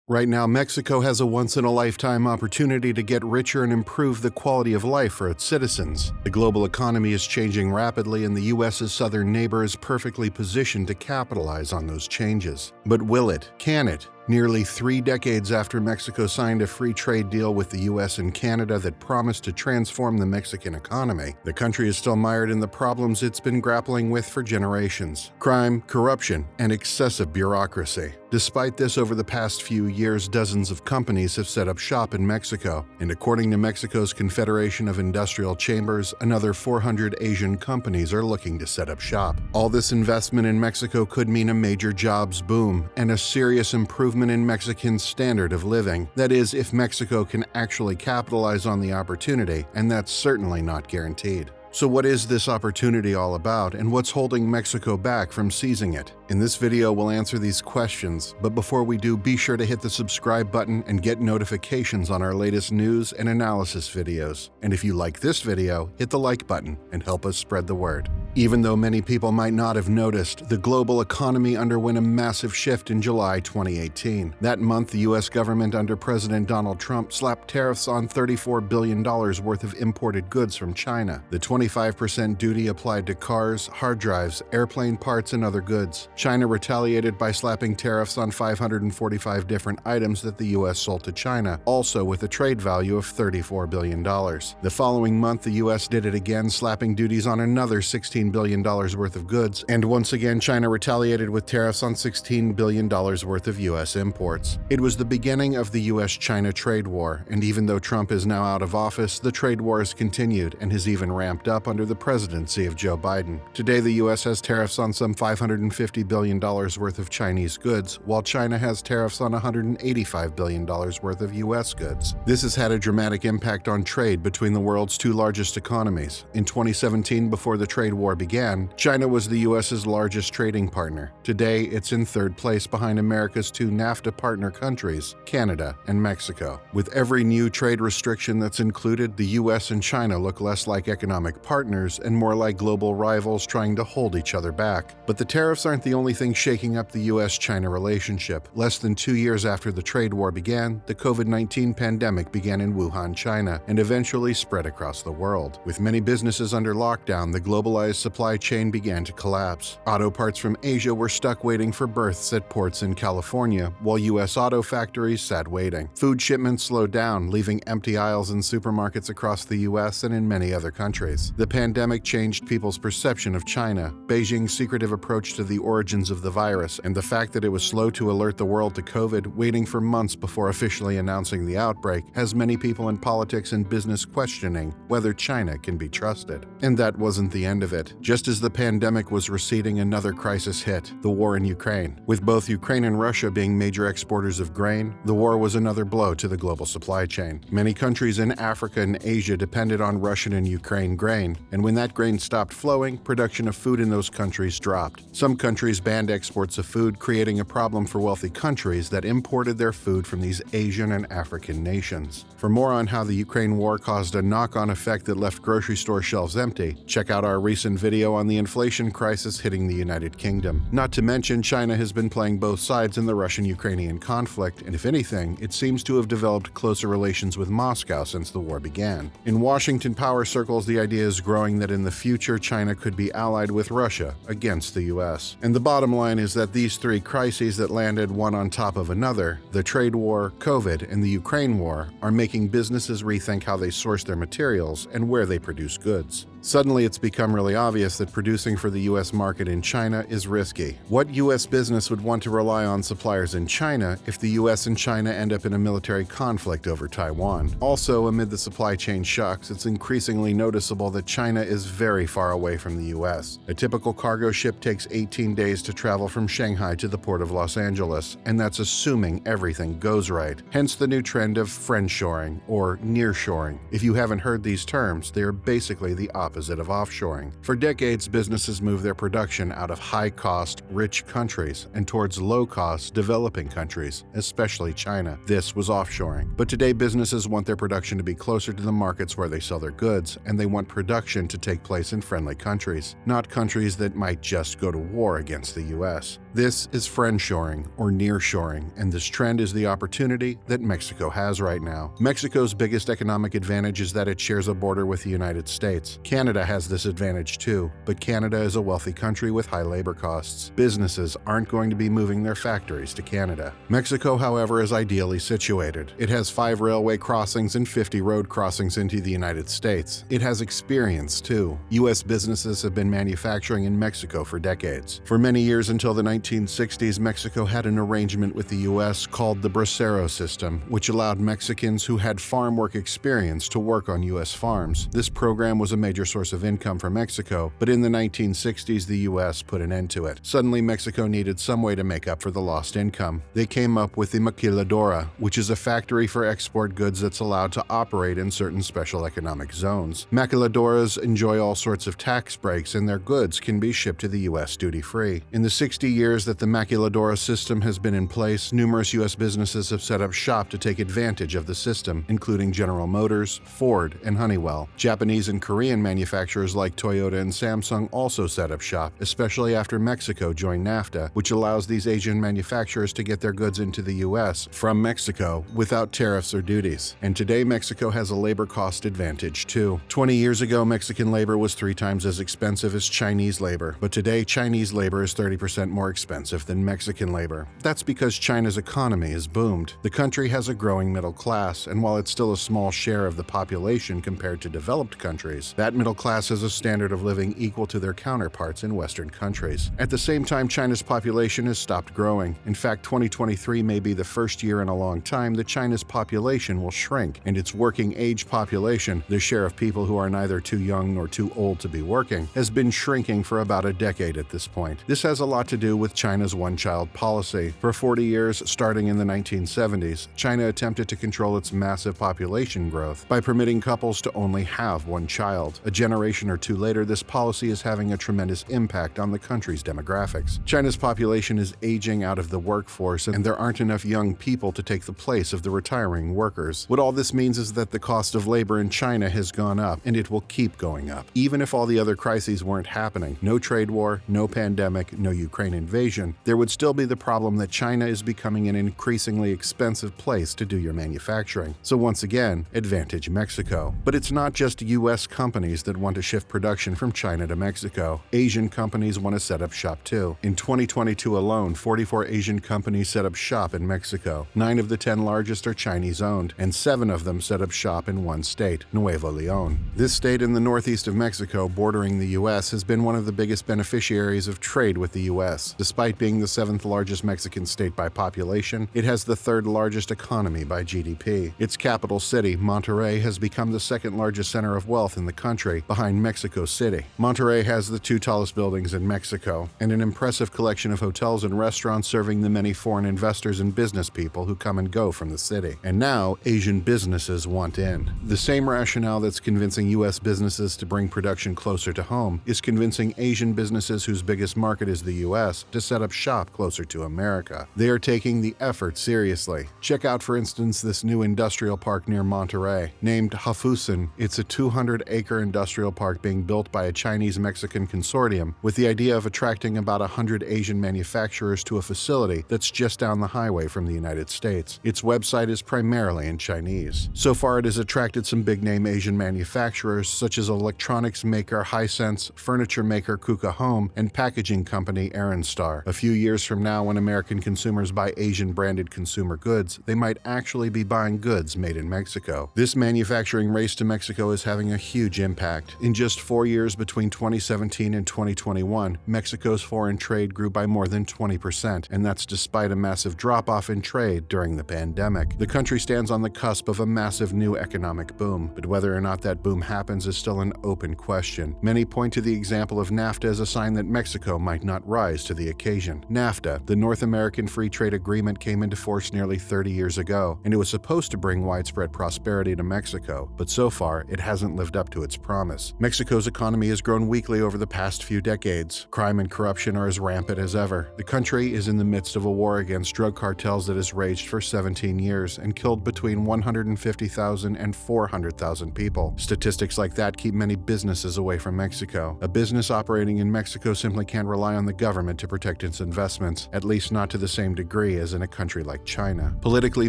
Right now, Mexico has a once-in-a-lifetime opportunity to get richer and improve the quality of life for its citizens. The global economy is changing rapidly, and the U.S.'s southern neighbor is perfectly positioned to capitalize on those changes. But will it? Can it? Nearly 3 decades after Mexico signed a free trade deal with the U.S. and Canada that promised to transform the Mexican economy, the country is still mired in the problems it's been grappling with for generations: crime, corruption, and excessive bureaucracy. Despite this, over the past few years, dozens of companies have set up shop in Mexico, and according to Mexico's Confederation of Industrial Chambers, another 400 Asian companies are looking to set up shop. All this investment in Mexico could mean a major jobs boom and a serious improvement in Mexican standard of living. That is, if Mexico can actually capitalize on the opportunity, and that's certainly not guaranteed. So what is this opportunity all about, and what's holding Mexico back from seizing it? In this video, we'll answer these questions, but before we do, be sure to hit the subscribe button and get notifications on our latest news and analysis videos. And if you like this video, hit the like button and help us spread the word. Even though many people might not have noticed, the global economy underwent a massive shift in July 2018. That month, the U.S. government under President Donald Trump slapped tariffs on $34 billion worth of imported goods from China. The 25% duty applied to cars, hard drives, airplane parts, and other goods. China retaliated by slapping tariffs on 545 different items that the U.S. sold to China, also with a trade value of $34 billion. The following month, the U.S. did it again, slapping duties on another $16 billion worth of goods, and once again, China retaliated with tariffs on $16 billion worth of U.S. imports. It was the beginning of the U.S.-China trade war, and even though Trump is now out of office, the trade war has continued and has even ramped up under the presidency of Joe Biden. Today, the U.S. has tariffs on some $550 billion worth of Chinese goods, while China has tariffs on $185 billion worth of U.S. goods. This has had a dramatic impact on trade between the world's two largest economies. In 2017, before the trade war began, China was the U.S.'s largest trading partner. Today, it's in third place behind America's two NAFTA partner countries, Canada and Mexico. With every new trade restriction that's included, the U.S. and China look less like economic partners and more like global rivals trying to hold each other back. But the tariffs aren't the only thing shaking up the U.S.-China relationship. Less than 2 years after the trade war began, the COVID-19 pandemic began in Wuhan, China, and eventually spread across the world. With many businesses under lockdown, the globalized supply chain began to collapse. Auto parts from Asia were stuck waiting for berths at ports in California, while U.S. auto factories sat waiting. Food shipments slowed down, leaving empty aisles in supermarkets across the U.S. and in many other countries. The pandemic changed people's perception of China, Beijing's secretive approach to the origins of the virus, and the fact that it was slow to alert the world to COVID, waiting for months before officially announcing the outbreak, has many people in politics and business questioning whether China can be trusted. And that wasn't the end of it. Just as the pandemic was receding, another crisis hit: the war in Ukraine. With both Ukraine and Russia being major exporters of grain, the war was another blow to the global supply chain. Many countries in Africa and Asia depended on Russian and Ukraine grain, and when that grain stopped flowing, production of food in those countries dropped. Some countries banned exports of food, creating a problem for wealthy countries that imported their food from these Asian and African nations. For more on how the Ukraine war caused a knock-on effect that left grocery store shelves empty, check out our recent video on the inflation crisis hitting the United Kingdom. Not to mention, China has been playing both sides in the Russian-Ukrainian conflict, and if anything, it seems to have developed closer relations with Moscow since the war began. In Washington power circles, the idea is growing that in the future, China could be allied with Russia against the U.S. And the bottom line is that these three crises that landed one on top of another, the trade war, COVID, and the Ukraine war, are making businesses rethink how they source their materials and where they produce goods. Suddenly, it's become really obvious that producing for the U.S. market in China is risky. What U.S. business would want to rely on suppliers in China if the U.S. and China end up in a military conflict over Taiwan? Also, amid the supply chain shocks, it's increasingly noticeable that China is very far away from the U.S. A typical cargo ship takes 18 days to travel from Shanghai to the port of Los Angeles, and that's assuming everything goes right. Hence the new trend of friendshoring or nearshoring. If you haven't heard these terms, they are basically the opposite opposite of offshoring. For decades, businesses moved their production out of high-cost, rich countries and towards low-cost, developing countries, especially China. This was offshoring. But today, businesses want their production to be closer to the markets where they sell their goods, and they want production to take place in friendly countries, not countries that might just go to war against the U.S. This is friendshoring or nearshoring, and this trend is the opportunity that Mexico has right now. Mexico's biggest economic advantage is that it shares a border with the United States. Canada has this advantage too, but Canada is a wealthy country with high labor costs. Businesses aren't going to be moving their factories to Canada. Mexico, however, is ideally situated. It has 5 railway crossings and 50 road crossings into the United States. It has experience too. U.S. businesses have been manufacturing in Mexico for decades. For many years until the 1960s, Mexico had an arrangement with the U.S. called the Bracero system, which allowed Mexicans who had farm work experience to work on U.S. farms. This program was a major source of income for Mexico, but in the 1960s, the U.S. put an end to it. Suddenly, Mexico needed some way to make up for the lost income. They came up with the maquiladora, which is a factory for export goods that's allowed to operate in certain special economic zones. Maquiladoras enjoy all sorts of tax breaks, and their goods can be shipped to the U.S. duty-free. In the 60 years that the maquiladora system has been in place, numerous U.S. businesses have set up shop to take advantage of the system, including General Motors, Ford, and Honeywell. Japanese and Korean manufacturers like Toyota and Samsung also set up shop, especially after Mexico joined NAFTA, which allows these Asian manufacturers to get their goods into the U.S. from Mexico without tariffs or duties. And today, Mexico has a labor cost advantage too. 20 years ago, Mexican labor was 3 times as expensive as Chinese labor, but today, Chinese labor is 30% more expensive than Mexican labor. That's because China's economy has boomed. The country has a growing middle class, and while it's still a small share of the population compared to developed countries, that middle class has a standard of living equal to their counterparts in Western countries. At the same time, China's population has stopped growing. In fact, 2023 may be the first year in a long time that China's population will shrink, and its working age population, the share of people who are neither too young nor too old to be working, has been shrinking for about a decade at this point. This has a lot to do with China's one-child policy. For 40 years, starting in the 1970s, China attempted to control its massive population growth by permitting couples to only have one child. A generation or two later, this policy is having a tremendous impact on the country's demographics. China's population is aging out of the workforce, and there aren't enough young people to take the place of the retiring workers. What all this means is that the cost of labor in China has gone up, and it will keep going up. Even if all the other crises weren't happening, no trade war, no pandemic, no Ukraine invasion, there would still be the problem that China is becoming an increasingly expensive place to do your manufacturing. So once again, advantage Mexico. But it's not just U.S. companies that want to shift production from China to Mexico. Asian companies want to set up shop too. In 2022 alone, 44 Asian companies set up shop in Mexico. 9 of the 10 largest are Chinese-owned, and 7 of them set up shop in one state, Nuevo León. This state in the northeast of Mexico, bordering the U.S., has been one of the biggest beneficiaries of trade with the U.S. Despite being the 7th largest Mexican state by population, it has the 3rd largest economy by GDP. Its capital city, Monterrey, has become the 2nd largest center of wealth in the country, behind Mexico City. Monterrey has the 2 tallest buildings in Mexico, and an impressive collection of hotels and restaurants serving the many foreign investors and business people who come and go from the city. And now, Asian businesses want in. The same rationale that's convincing U.S. businesses to bring production closer to home is convincing Asian businesses whose biggest market is the U.S. to set up shop closer to America. They are taking the effort seriously. Check out, for instance, this new industrial park near Monterrey. Named Hafusen, it's a 200-acre industrial park being built by a Chinese-Mexican consortium with the idea of attracting about 100 Asian manufacturers to a facility that's just down the highway from the United States. Its website is primarily in Chinese. So far, it has attracted some big-name Asian manufacturers such as electronics maker Hisense, furniture maker Kuka Home, and packaging company Arenstar. A few years from now, when American consumers buy Asian-branded consumer goods, they might actually be buying goods made in Mexico. This manufacturing race to Mexico is having a huge impact. In just 4 years between 2017 and 2021, Mexico's foreign trade grew by more than 20%, and that's despite a massive drop-off in trade during the pandemic. The country stands on the cusp of a massive new economic boom, but whether or not that boom happens is still an open question. Many point to the example of NAFTA as a sign that Mexico might not rise to the occasion. NAFTA, the North American Free Trade Agreement, came into force nearly 30 years ago, and it was supposed to bring widespread prosperity to Mexico, but so far it hasn't lived up to its promise. promise. Mexico's economy has grown weakly over the past few decades. Crime and corruption are as rampant as ever. The country is in the midst of a war against drug cartels that has raged for 17 years and killed between 150,000 and 400,000 people. Statistics like that keep many businesses away from Mexico. A business operating in Mexico simply can't rely on the government to protect its investments, at least not to the same degree as in a country like China. Politically,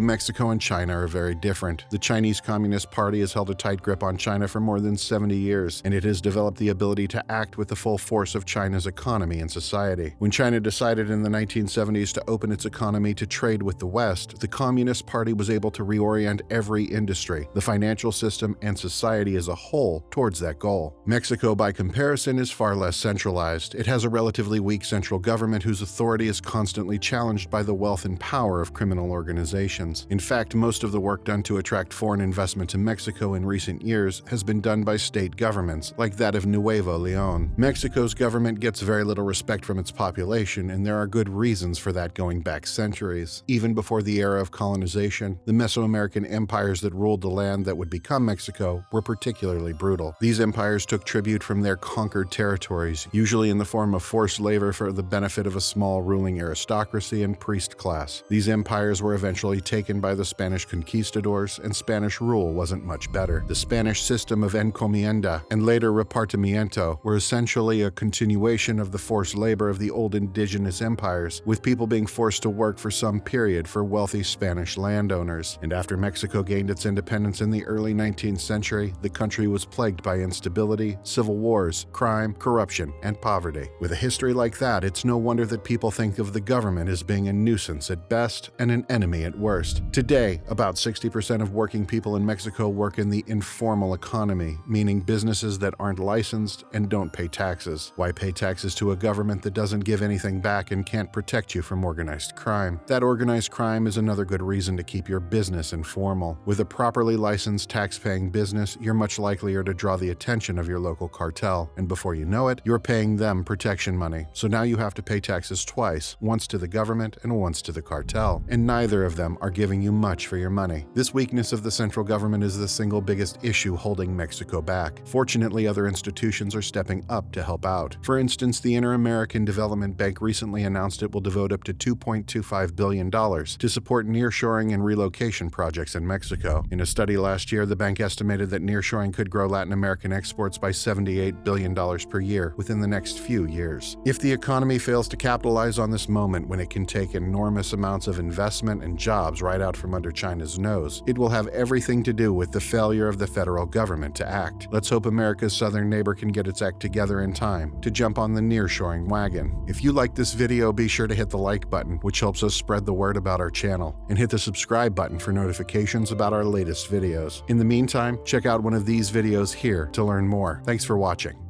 Mexico and China are very different. The Chinese Communist Party has held a tight grip on China for more than 70 years, and it has developed the ability to act with the full force of China's economy and society. When China decided in the 1970s to open its economy to trade with the West, the Communist Party was able to reorient every industry, the financial system, and society as a whole towards that goal. Mexico, by comparison, is far less centralized. It has a relatively weak central government whose authority is constantly challenged by the wealth and power of criminal organizations. In fact, most of the work done to attract foreign investment to Mexico in recent years has been done by state governments, like that of Nuevo Leon. Mexico's government gets very little respect from its population, and there are good reasons for that going back centuries. Even before the era of colonization, the Mesoamerican empires that ruled the land that would become Mexico were particularly brutal. These empires took tribute from their conquered territories, usually in the form of forced labor for the benefit of a small ruling aristocracy and priest class. These empires were eventually taken by the Spanish conquistadors, and Spanish rule wasn't much better. The Spanish system of encomienda and later repartimiento were essentially a continuation of the forced labor of the old indigenous empires, with people being forced to work for some period for wealthy Spanish landowners. And after Mexico gained its independence in the early 19th century, the country was plagued by instability, civil wars, crime, corruption, and poverty. With a history like that, it's no wonder that people think of the government as being a nuisance at best and an enemy at worst. Today, about 60% of working people in Mexico work in the informal economy, meaning businesses that aren't licensed and don't pay taxes. Why pay taxes to a government that doesn't give anything back and can't protect you from organized crime? That organized crime is another good reason to keep your business informal. With a properly licensed tax-paying business, you're much likelier to draw the attention of your local cartel, and before you know it, you're paying them protection money. So now you have to pay taxes twice, once to the government and once to the cartel, and neither of them are giving you much for your money. This weakness of the central government is the single biggest issue holding Mexico back. Fortunately, other institutions are stepping up to help out. For instance, the Inter-American Development Bank recently announced it will devote up to $2.25 billion to support nearshoring and relocation projects in Mexico. In a study last year, the bank estimated that nearshoring could grow Latin American exports by $78 billion per year within the next few years. If the economy fails to capitalize on this moment when it can take enormous amounts of investment and jobs right out from under China's nose, it will have everything to do with the failure of the federal government to act. Let's hope America's southern neighbor can get its act together in time to jump on the nearshoring wagon. If you like this video, be sure to hit the like button, which helps us spread the word about our channel, and hit the subscribe button for notifications about our latest videos. In the meantime, check out one of these videos here to learn more. Thanks for watching.